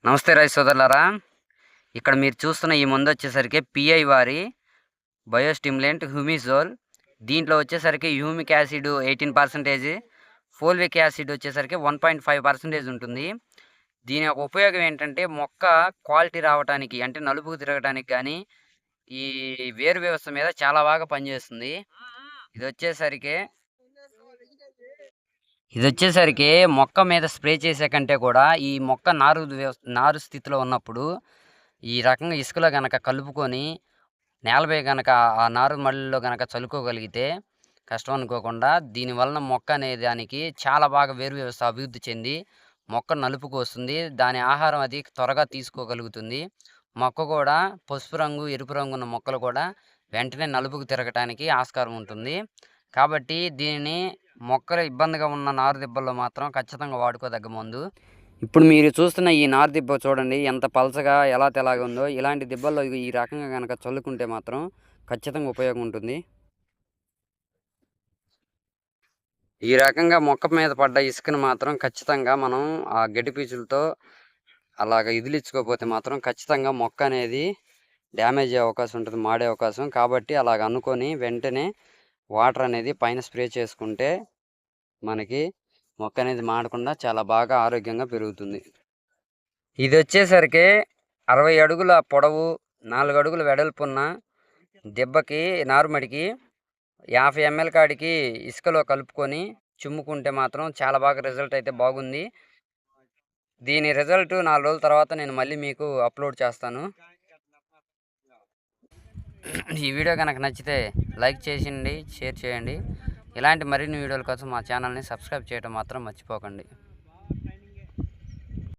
నమస్తే రైతు సోదరులారా, ఇక్కడ మీరు చూస్తున్న ఈ మందు వచ్చేసరికి పిఐ వారి బయోస్టిమ్యులెంట్ హ్యూమిజోల్. దీంట్లో వచ్చేసరికి హ్యూమిక్ యాసిడ్ 18%, ఫోల్విక్ యాసిడ్ వచ్చేసరికి 1.5% ఉంటుంది. దీని యొక్క ఉపయోగం ఏంటంటే మొక్క క్వాలిటీ రావడానికి, అంటే నలుపుకు తిరగడానికి కానీ ఈ వేరు వ్యవస్థ మీద చాలా బాగా పనిచేస్తుంది. ఇది వచ్చేసరికి మొక్క మీద స్ప్రే చేసే కంటే కూడా ఈ మొక్క నారు స్థితిలో ఉన్నప్పుడు ఈ రకంగా ఇసుకలో గనక కలుపుకొని నేలపై గనక ఆ నారు మళ్ళీలో గనక చల్లుకోగలిగితే కష్టం అనుకోకుండా దీనివలన మొక్క అనే దానికి చాలా బాగా వేరు వ్యవస్థ అభివృద్ధి చెంది మొక్క నలుపుకు వస్తుంది. దాని ఆహారం అది త్వరగా తీసుకోగలుగుతుంది. మొక్క కూడా పసుపు రంగు, ఎరుపు రంగు ఉన్న మొక్కలు కూడా వెంటనే నలుపుకు తిరగటానికి ఆస్కారం ఉంటుంది. కాబట్టి దీనిని మొక్కలు ఇబ్బందిగా ఉన్న నారు దిబ్బల్లో మాత్రం ఖచ్చితంగా వాడుకోదగ్గ మందు. ఇప్పుడు మీరు చూస్తున్న ఈ నారు దిబ్బ చూడండి ఎంత పలచగా ఎలా తెలాగా ఉందో. ఇలాంటి దిబ్బల్లో ఈ రకంగా కనుక చల్లుకుంటే మాత్రం ఖచ్చితంగా ఉపయోగం ఉంటుంది. ఈ రకంగా మొక్క మీద పడ్డ ఇసుకను మాత్రం ఖచ్చితంగా మనం ఆ గడ్డి పీచులతో అలాగ ఇదిలించుకోకపోతే మాత్రం ఖచ్చితంగా మొక్క అనేది డ్యామేజ్ అయ్యే అవకాశం ఉంటుంది, మాడే అవకాశం. కాబట్టి అలాగ అనుకొని వెంటనే వాటర్ అనేది పైన స్ప్రే చేసుకుంటే మనకి మొక్క అనేది మాడకుండా చాలా బాగా ఆరోగ్యంగా పెరుగుతుంది. ఇది వచ్చేసరికి 60 అడుగుల పొడవు, 4 అడుగుల వెడల్పున్న దెబ్బకి నారుమడికి 50 ml కాడికి ఇసుకలో కలుపుకొని చుమ్ముకుంటే మాత్రం చాలా బాగా రిజల్ట్ అయితే బాగుంది. దీని రిజల్ట్ 4 రోజుల తర్వాత నేను మళ్ళీ మీకు అప్లోడ్ చేస్తాను. ఈ వీడియో కనుక నచ్చితే లైక్ చేయండి, షేర్ చేయండి. ఇలాంటి మరిన్ని వీడియోల కోసం మా ఛానల్ని సబ్స్క్రైబ్ చేయడం మాత్రం మర్చిపోకండి.